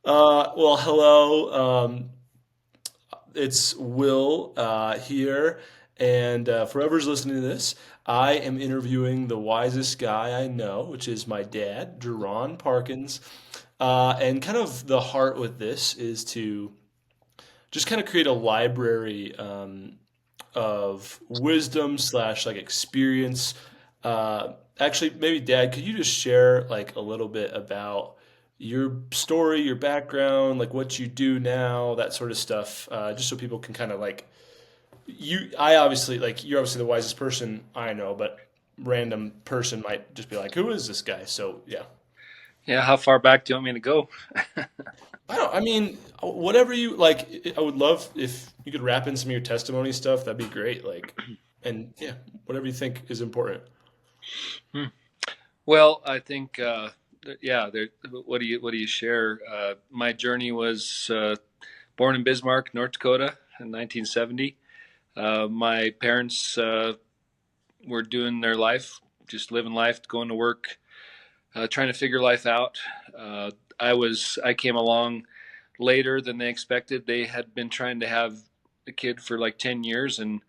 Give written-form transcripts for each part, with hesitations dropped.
Well, hello. It's Will here, and for whoever's listening to this, I am interviewing the wisest guy I know, which is my dad, Jeron Parkins. And kind of the heart with this is to just kind of create a library of wisdom slash like experience. Actually, maybe Dad, could you just share like a little bit about your story, your background, like what you do now, that sort of stuff, just so people can kind of like you. I obviously like you're obviously the wisest person I know, but random person might just be like, "Who is this guy?" So yeah. Yeah, how far back do you want me to go? I don't. I mean, whatever you like. I would love if you could wrap in some of your testimony stuff. That'd be great. Like, and yeah, whatever you think is important. Hmm. Well, I think yeah. What do you share? My journey was born in Bismarck, North Dakota, in 1970. My parents were doing their life, just living life, going to work, trying to figure life out. I came along later than they expected. They had been trying to have a kid for like 10 years, and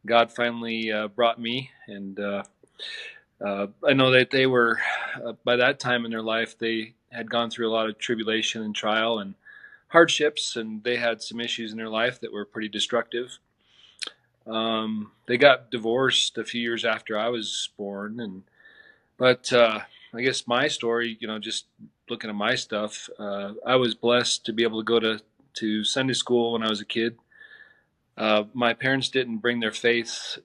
God finally brought me. And I know that they were, by that time in their life, they had gone through a lot of tribulation and trial and hardships, and they had some issues in their life that were pretty destructive. They got divorced a few years after I was born, and but I guess my story, just looking at my stuff, I was blessed to be able to go to Sunday school when I was a kid. My parents didn't bring their faith.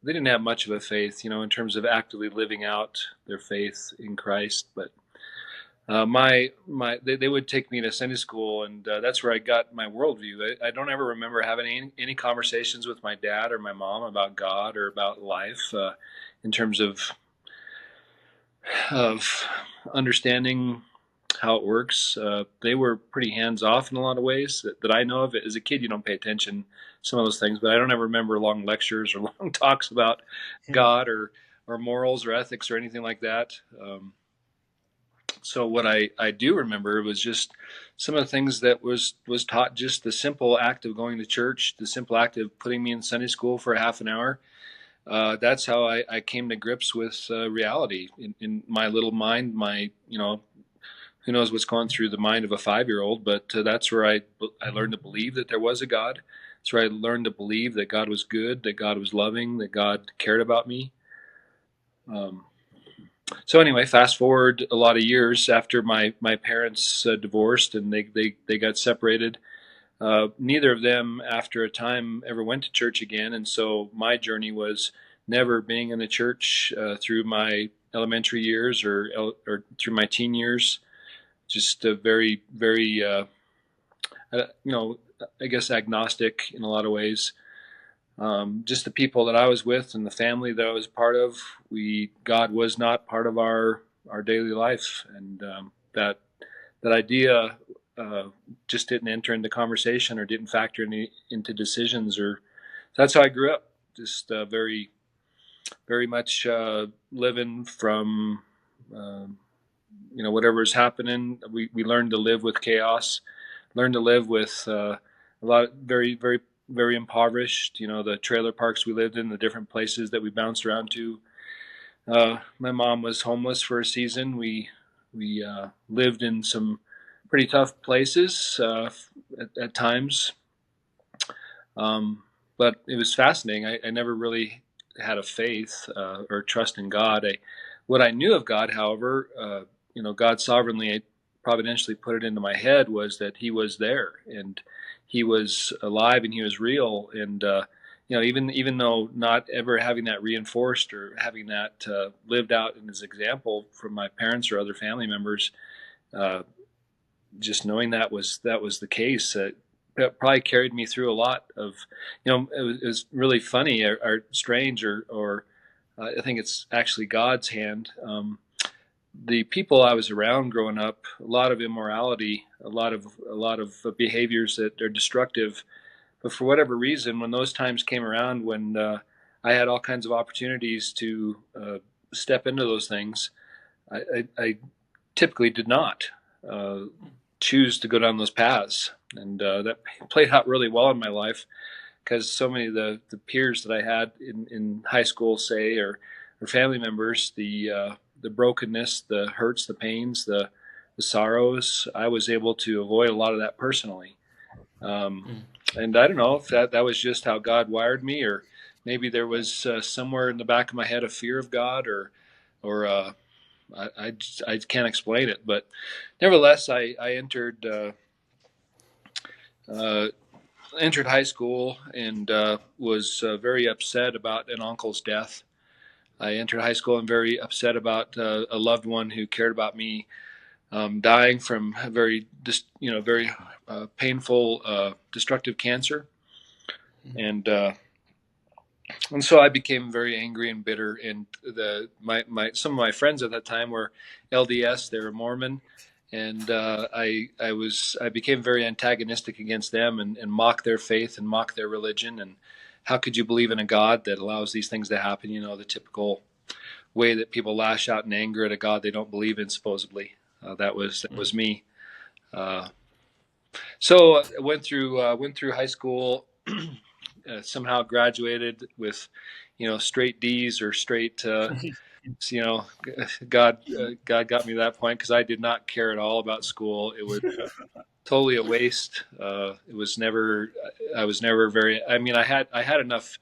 They didn't have much of a faith, in terms of actively living out their faith in Christ. But they would take me to Sunday school, and that's where I got my worldview. I don't ever remember having any conversations with my dad or my mom about God or about life, in terms of understanding how it works. They were pretty hands off in a lot of ways that I know of. As a kid, you don't pay attention to some of those things, but I don't ever remember long lectures or long talks about God or morals or ethics or anything like that. So what I do remember was just some of the things that was taught. Just the simple act of going to church, the simple act of putting me in Sunday school for a half an hour. That's how I came to grips with reality in my little mind. Who knows what's going through the mind of a 5 year old, but that's where I learned to believe that there was a God. That's where I learned to believe that God was good, that God was loving, that God cared about me. Um, so anyway, fast forward a lot of years after my parents divorced and they got separated. Neither of them, after a time, ever went to church again, and so my journey was never being in the church through my elementary years or through my teen years. Just a very, very, uh, you know, I guess agnostic in a lot of ways. Just the people that I was with and the family that I was part of, God was not part of our daily life, and that idea uh, just didn't enter into conversation or didn't factor into decisions. Or that's how I grew up. Just very, very much living from uh, whatever was happening. We learned to live with chaos, learned to live with a lot of very, very, very impoverished. The trailer parks we lived in, the different places that we bounced around to. My mom was homeless for a season. We lived in some pretty tough places at times, um, but it was fascinating. I never really had a faith or trust in God. What I knew of God, however, God sovereignly, providentially put it into my head was that He was there and He was alive and He was real. And even though not ever having that reinforced or having that lived out in His example from my parents or other family members, uh, just knowing that was the case, that probably carried me through a lot of, it was really funny or strange or I think it's actually God's hand. The people I was around growing up, a lot of immorality, a lot of behaviors that are destructive. But for whatever reason, when those times came around, when I had all kinds of opportunities to step into those things, I typically did not. Uh, choose to go down those paths. And that played out really well in my life, because so many of the peers that I had in high school, say, or family members, the brokenness, the hurts, the pains, the sorrows, I was able to avoid a lot of that personally. Um, Mm. and I don't know if that was just how God wired me, or maybe there was somewhere in the back of my head a fear of God, or I can't explain it. But nevertheless, I uh, entered high school and was very upset about an uncle's death. I entered high school and very upset about a loved one who cared about me dying from a very painful, destructive cancer. And so I became very angry and bitter. And my some of my friends at that time were LDS; they were Mormon, and I became very antagonistic against them, and mock their faith and mock their religion. And how could you believe in a God that allows these things to happen? You know, the typical way that people lash out in anger at a God they don't believe in, supposedly. That was me. Uh, so I went through high school. Somehow graduated with, straight D's or straight. You know, God got me to that point, because I did not care at all about school. It was totally a waste. It was never. I was never very. I mean, I had enough,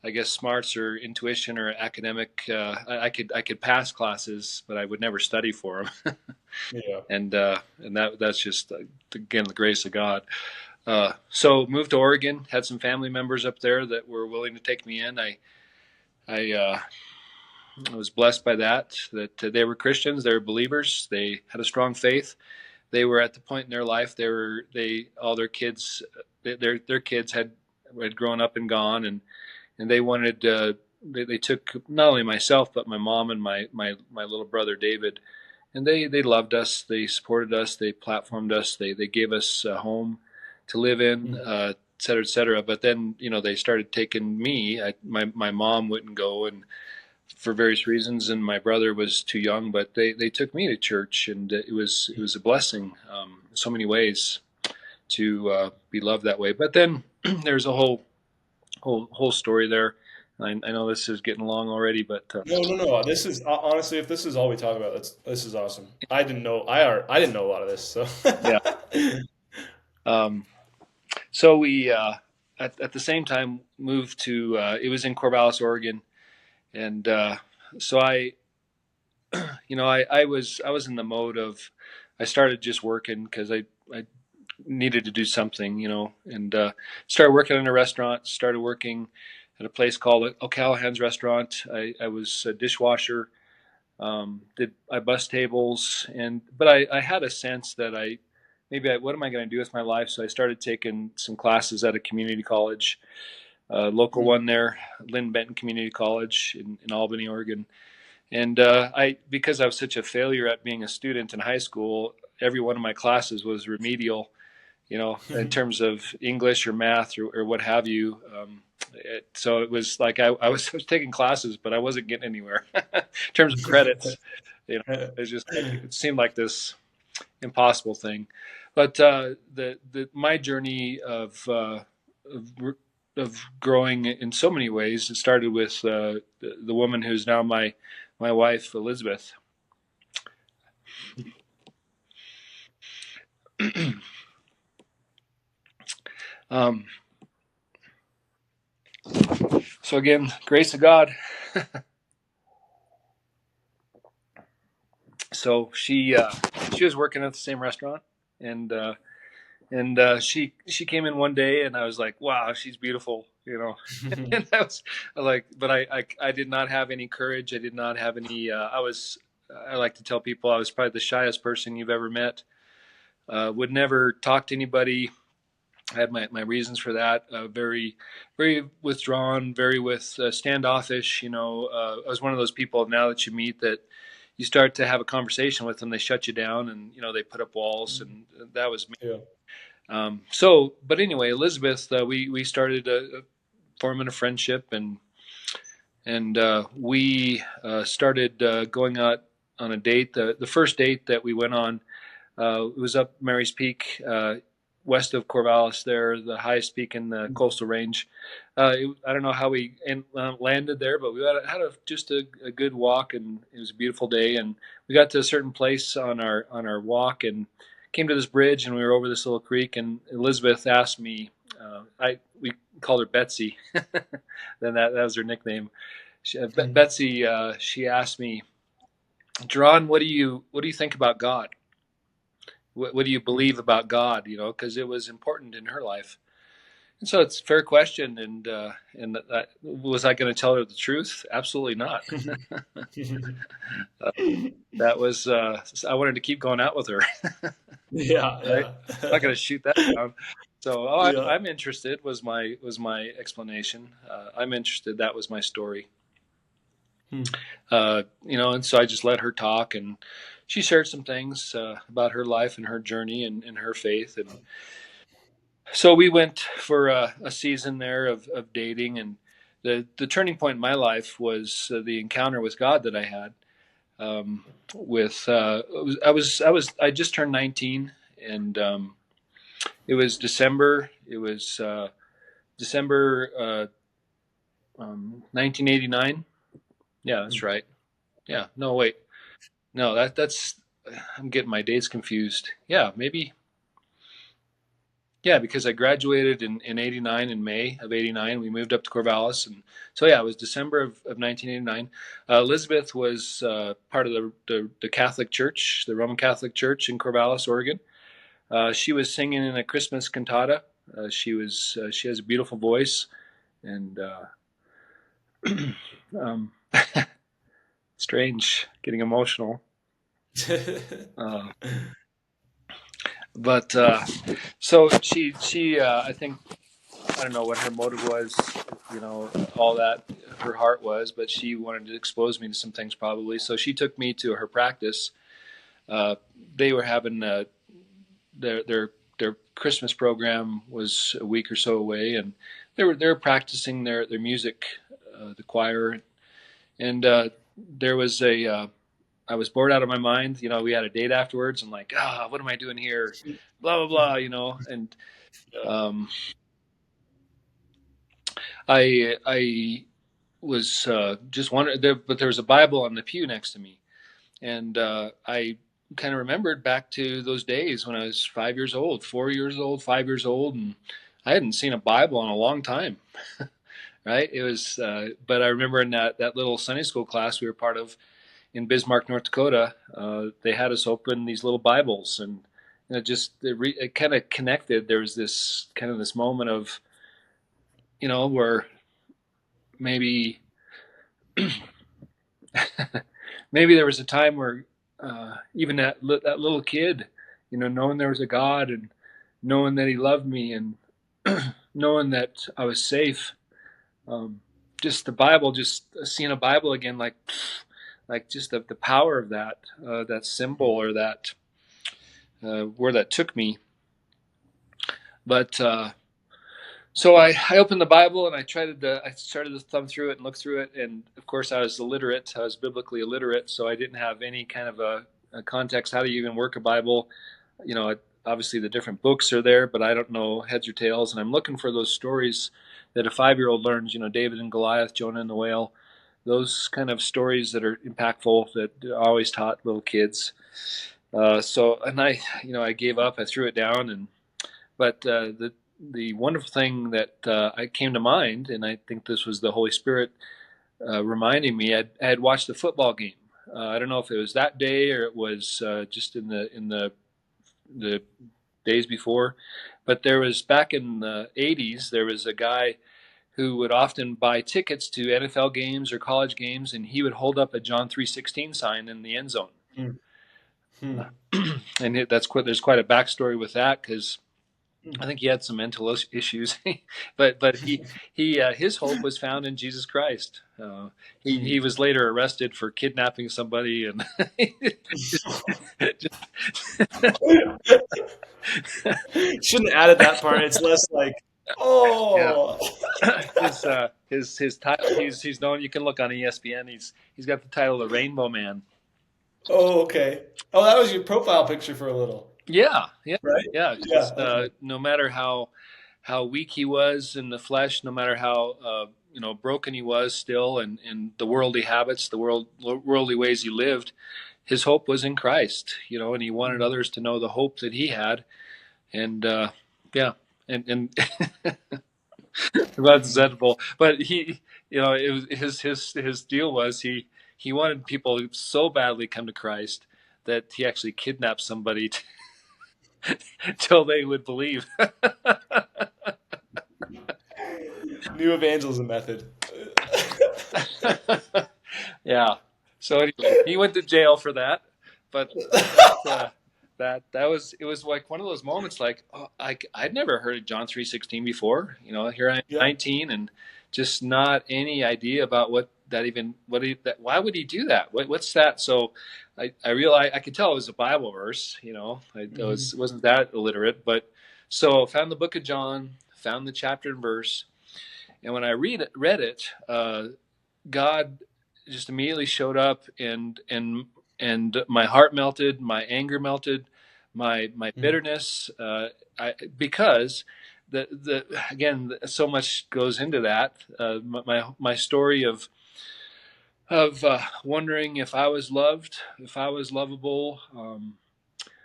I guess, smarts or intuition or academic. I could pass classes, but I would never study for them. Yeah. And that's just, again, the grace of God. So moved to Oregon, had some family members up there that were willing to take me in. I was blessed by that they were Christians, they were believers, they had a strong faith. They were at the point in their life, they all their kids, their kids had grown up and gone, and they wanted, they took not only myself but my mom and my little brother David, and they loved us, they supported us, they platformed us, they gave us a home to live in, Mm. et cetera, et cetera. But then, they started taking me. My mom wouldn't go, and for various reasons, and my brother was too young. But they took me to church, and it was a blessing, in so many ways, to be loved that way. But then there's a whole story there. I know this is getting long already, but No, no, no. This is honestly, if this is all we talk about, this is awesome. I didn't know. I didn't know a lot of this. So. yeah. Um, so we at the same time moved to, it was in Corvallis, Oregon, and so I was in the mode of, I started just working because I needed to do something, and started working in a restaurant. Started working at a place called O'Callahan's Restaurant. I was a dishwasher. I bus tables, but I had a sense that what am I going to do with my life? So I started taking some classes at a community college, local Mm. one there, Lynn Benton Community College in Albany, Oregon. And because I was such a failure at being a student in high school, every one of my classes was remedial, in terms of English or math or what have you. So it was like I was taking classes, but I wasn't getting anywhere in terms of credits. It's just like it seemed like this impossible thing. But the my journey of growing in so many ways, it started with the woman who's now my wife, Elizabeth. um, so again, grace of God. So she was working at the same restaurant, and she came in one day, and I was like, wow, she's beautiful, and I was like, but I did not have any courage. I did not have any. I like to tell people I was probably the shyest person you've ever met. Would never talk to anybody. I had my reasons for that. Very, very withdrawn, very standoffish. I was one of those people now that you meet that you start to have a conversation with them, they shut you down, and they put up walls, and that was me. Yeah. But anyway, Elizabeth, we started forming a friendship, and we started going out on a date. The first date that we went on, It was up Mary's Peak, west of Corvallis. There, the highest peak in the coastal range. I don't know how we landed there, but we just a good walk, and it was a beautiful day. And we got to a certain place on our walk, and came to this bridge, and we were over this little creek. And Elizabeth asked me, we called her Betsy, then that was her nickname. Betsy, she asked me, Jeron, what do you think about God? What do you believe about God? Because it was important in her life. And so it's a fair question. And was I going to tell her the truth? Absolutely not. uh, that was I wanted to keep going out with her. Yeah, Right? yeah. I'm not going to shoot that down. So, Yeah. I'm interested. Was my explanation. I'm interested. That was my story. Hmm. And so I just let her talk, and she shared some things about her life and her journey and her faith. And so we went for a season there of dating, and the turning point in my life was the encounter with God that I had. With I just turned 19, and it was December. It was December 1989. Yeah, that's right. Yeah, no, wait, no, that's I'm getting my dates confused. Yeah, maybe. Yeah, because I graduated in 89, in May of 89. We moved up to Corvallis. And so, yeah, it was December of 1989. Elizabeth was part of the Catholic Church, the Roman Catholic Church in Corvallis, Oregon. She was singing in a Christmas cantata. She has a beautiful voice, and um, strange, getting emotional. Uh, but so she I think, I don't know what her motive was, all that her heart was, but she wanted to expose me to some things probably. So she took me to her practice. They were having their Christmas program was a week or so away, and they were practicing their music, the choir, and there was I was bored out of my mind. We had a date afterwards, and like, what am I doing here? Blah blah blah, and um, I was just wondering, but there was a Bible on the pew next to me, and I kind of remembered back to those days when I was 5 years old, 4 years old, 5 years old, and I hadn't seen a Bible in a long time. Right? It was, but I remember in that little Sunday school class we were part of in Bismarck, North Dakota, they had us open these little Bibles, and it kind of connected. There was this moment of, where maybe maybe there was a time where even that little kid, knowing there was a God, and knowing that He loved me, and knowing that I was safe, just the Bible, just seeing a Bible again, like just the power of that symbol, or that where that took me. But so I opened the Bible, and I started to thumb through it and look through it, and of course I was illiterate. I was biblically illiterate, so I didn't have any kind of a context. How do you even work a Bible? Obviously the different books are there, but I don't know heads or tails. And I'm looking for those stories that a 5-year-old learns. David and Goliath, Jonah and the whale, those kind of stories that are impactful, that are always taught little kids. And I gave up. I threw it down, but the wonderful thing that I came to mind, and I think this was the Holy Spirit reminding me. I had watched a football game. I don't know if it was that day or it was just in the days before, but there was, back in the '80s, there was a guy who would often buy tickets to NFL games or college games, and he would hold up a John 3:16 sign in the end zone. Hmm. Hmm. And there's quite a backstory with that, because I think he had some mental issues, but his hope was found in Jesus Christ. He was later arrested for kidnapping somebody, and just, Shouldn't have added that part. It's less like, yeah. oh. His title, he's known. You can look on ESPN. He's got the title of Rainbow Man. Oh, okay. Oh, that was your profile picture for a little, Yeah, yeah, right? yeah. Yeah. Because Okay. no matter how weak he was in the flesh, no matter how broken he was still, and the worldly habits, the worldly ways he lived, his hope was in Christ. And he wanted Mhm. others to know the hope that he had. And yeah, and that's acceptable. But it was his deal was he wanted people to so badly come to Christ that he actually kidnapped somebody till they would believe. New evangelism method. Yeah. So anyway, he went to jail for that, but that was it was like one of those moments like, oh, I'd never heard of John 3:16 before. Here I am Yeah. 19 and just not any idea about why would he do that? What's that? So I realized I could tell it was a Bible verse. I Hmm. wasn't that illiterate, but so found the book of John, found the chapter and verse, and when I read it, God just immediately showed up, and my heart melted, my anger melted, my Hmm. bitterness, because the again, so much goes into that. My story of wondering if I was loved, if I was lovable.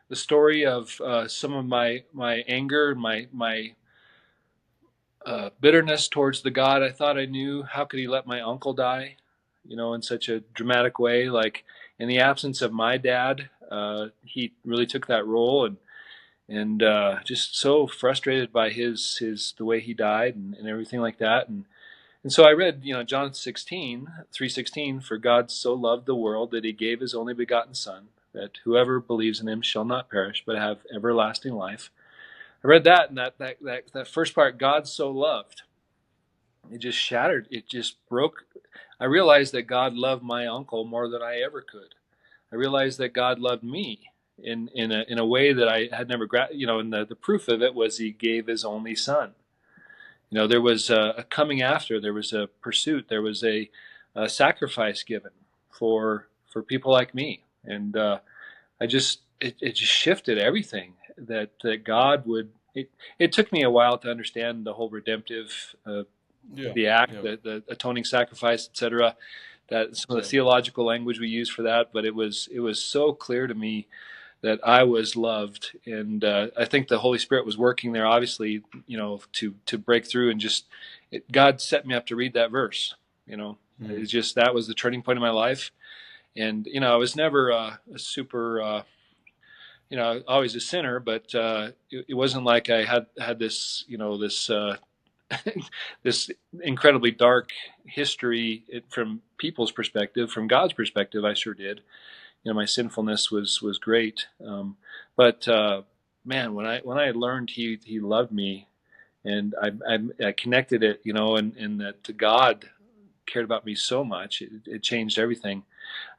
The story of some of my anger, my bitterness towards the God I thought I knew. How could he let my uncle die, in such a dramatic way? Like in the absence of my dad, he really took that role, and just so frustrated by his the way he died and everything like that. And so I read, John 3:16, for God so loved the world that he gave his only begotten son, that whoever believes in him shall not perish, but have everlasting life. I read that, and that first part, God so loved, it just shattered. It just broke. I realized that God loved my uncle more than I ever could. I realized that God loved me in a way that I had never and the proof of it was he gave his only son. There was a coming after, there was a pursuit, there was a sacrifice given for people like me. And it just shifted everything that God would. It took me a while to understand the whole redemptive, Yeah. the act, Yeah. the atoning sacrifice, etc. That some of the Same. theological language we use for that, but it was so clear to me that I was loved, and I think the Holy Spirit was working there, obviously, to break through, and God set me up to read that verse. Mm. It's just that was the turning point in my life, and I was never a super. Always a sinner, but it wasn't like I had this, this incredibly dark history from people's perspective. From God's perspective, I sure did. My sinfulness was great, but man, when I learned He loved me, and I connected it, and that God cared about me so much, it changed everything.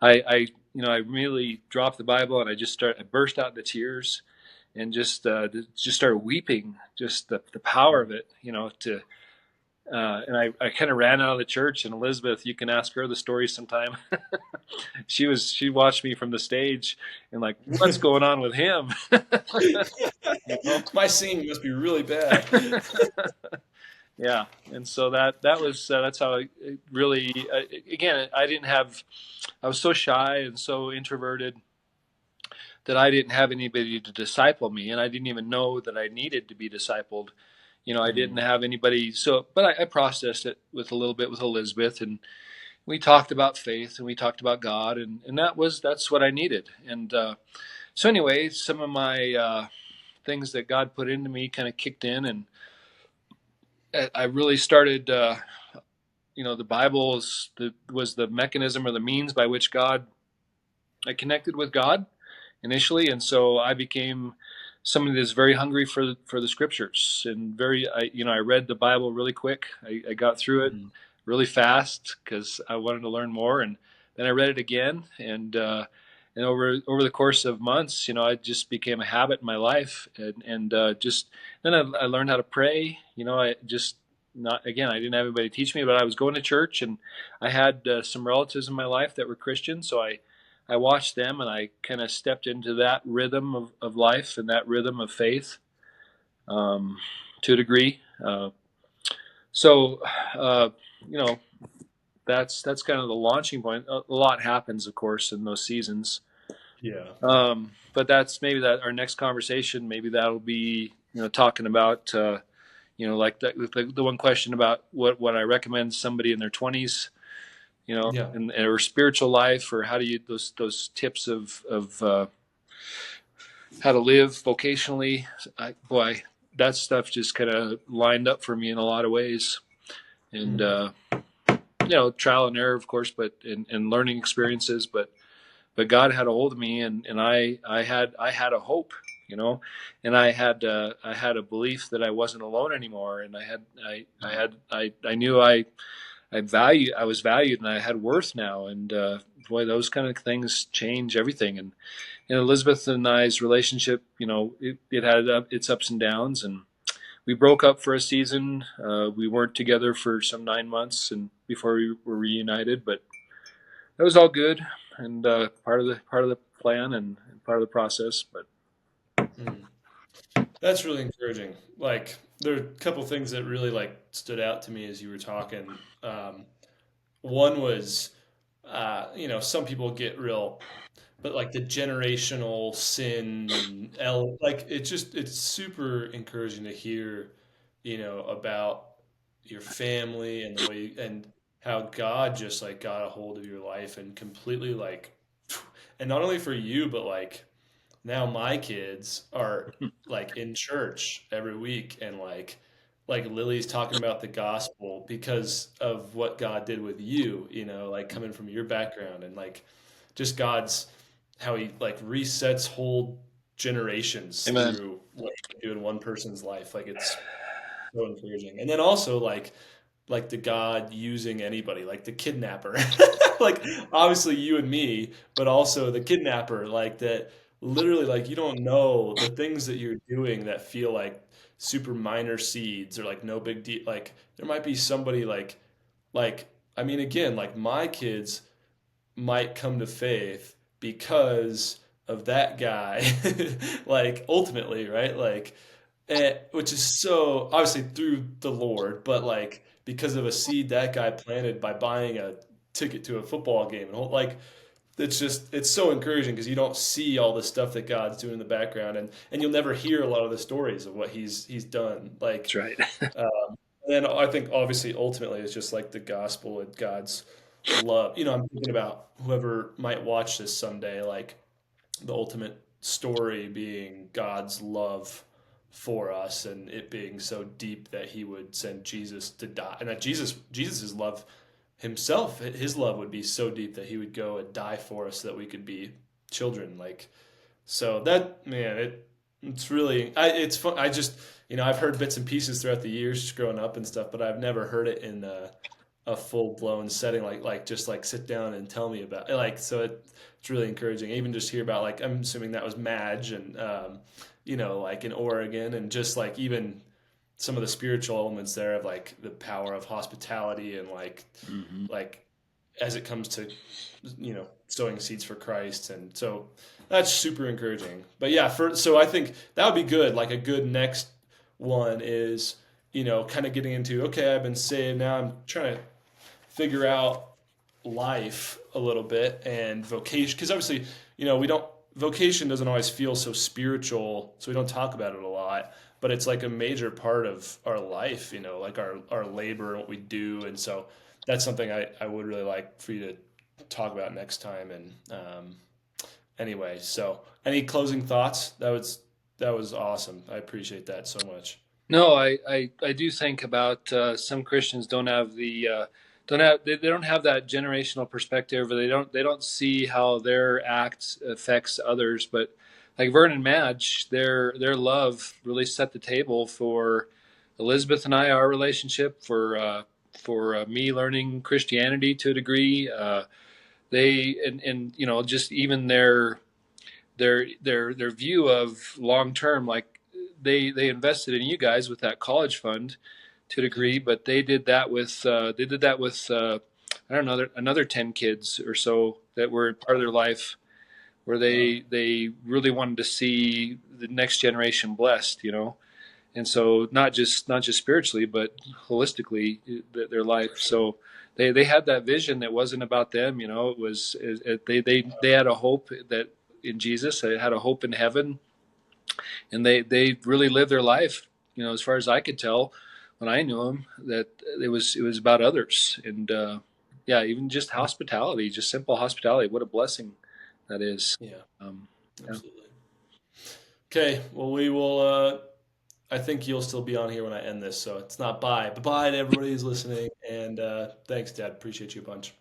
I really dropped the Bible, and I burst out into tears, and just started weeping, just the power of it, to and I kind of ran out of the church. And Elizabeth, you can ask her the story sometime. She watched me from the stage and like, what's going on with him? you know? My singing must be really bad. Yeah, and so that's how it really. Again, I was so shy and so introverted that I didn't have anybody to disciple me, and I didn't even know that I needed to be discipled. I didn't Mm. have anybody. So, but I processed it with a little bit with Elizabeth, and we talked about faith, and we talked about God, and that's what I needed. And so anyway, some of my things that God put into me kind of kicked in, and I really started. The Bible was the mechanism or the means by which I connected with God initially, and so I became somebody that's very hungry for the scriptures, and I read the Bible really quick. I got through it Mm. really fast because I wanted to learn more, and then I read it again, and over the course of months, it just became a habit in my life, and just then I learned how to pray. I just not again, I didn't have anybody teach me, but I was going to church, and I had some relatives in my life that were Christian, so I watched them and I kind of stepped into that rhythm of life and that rhythm of faith, um, to a degree. So, uh, you know, that's kind of the launching point. A lot happens, of course, in those seasons. Yeah. But that's maybe that our next conversation. Maybe that'll be talking about like the one question about what I recommend somebody in their 20s, Yeah. and or spiritual life, or how do you those tips of how to live vocationally. Boy, that stuff just kind of lined up for me in a lot of ways, and Mm. trial and error, of course, but and learning experiences, but God had a hold of me, and I had a hope, and I had a belief that I wasn't alone anymore, and I knew I was valued, and I had worth now, and boy, those kind of things change everything. And Elizabeth and I's relationship, it had its ups and downs, and we broke up for a season. We weren't together for some 9 months, and before we were reunited, but that was all good, and part of the plan, and part of the process. But Mm. That's really encouraging. Like, there are a couple things that really like stood out to me as you were talking. One was, some people get real, but like the generational sin, like it's super encouraging to hear, about your family and the way and how God just like got a hold of your life and completely like, and not only for you, but like now my kids are like in church every week and like Lily's talking about the gospel because of what God did with you, like coming from your background and like just God's how he like resets whole generations amen. through what he can do in one person's life. Like it's so encouraging. And then also like the God using anybody, like the kidnapper. Like obviously you and me, but also the kidnapper, like that literally like you don't know the things that you're doing that feel like super minor seeds or like no big deal. Like there might be somebody like I mean again, like my kids might come to faith because of that guy. Like ultimately, right? Like which is so obviously through the Lord, but like because of a seed that guy planted by buying a ticket to a football game and like it's so encouraging because you don't see all the stuff that God's doing in the background and you'll never hear a lot of the stories of what he's done like That's right. and then I think obviously ultimately it's just like the gospel and God's love. I'm thinking about whoever might watch this someday, like the ultimate story being God's love for us and it being so deep that he would send Jesus to die. And that Jesus's love himself, his love would be so deep that he would go and die for us so that we could be children. Like so that man, it's really it's fun. I just I've heard bits and pieces throughout the years just growing up and stuff, but I've never heard it in a full blown setting like just like sit down and tell me about it. Like so it's really encouraging. Even just hear about like I'm assuming that was Madge and like in Oregon and just like even some of the spiritual elements there of like the power of hospitality and Hmm. like as it comes to sowing seeds for Christ and so that's super encouraging. But yeah, so I think that would be good. Like a good next one is kind of getting into okay, I've been saved now. I'm trying to figure out life a little bit and vocation because obviously we don't vocation doesn't always feel so spiritual so we don't talk about it a lot but it's like a major part of our life like our labor and what we do and so that's something I would really like for you to talk about next time and anyway so any closing thoughts that was awesome I appreciate that so much. No, I do think about some Christians they don't have that generational perspective, or they don't see how their act affects others. But like Vern and Madge, their love really set the table for Elizabeth and I, our relationship, for me learning Christianity to a degree. They and just even their view of long term, like they invested in you guys with that college fund to a degree, but they did that with I don't know, another 10 kids or so that were part of their life where Wow. they really wanted to see the next generation blessed, and so not just spiritually, but holistically their life. So they had that vision that wasn't about them. It was they had a hope that in Jesus. They had a hope in heaven, and they really lived their life. As far as I could tell, when I knew them, that it was about others, and yeah, even just hospitality, just simple hospitality. What a blessing that is. Yeah, Um, yeah. absolutely. Okay, well, we will. I think you'll still be on here when I end this, so it's not bye. But bye to everybody who's listening, and thanks, Dad. Appreciate you a bunch.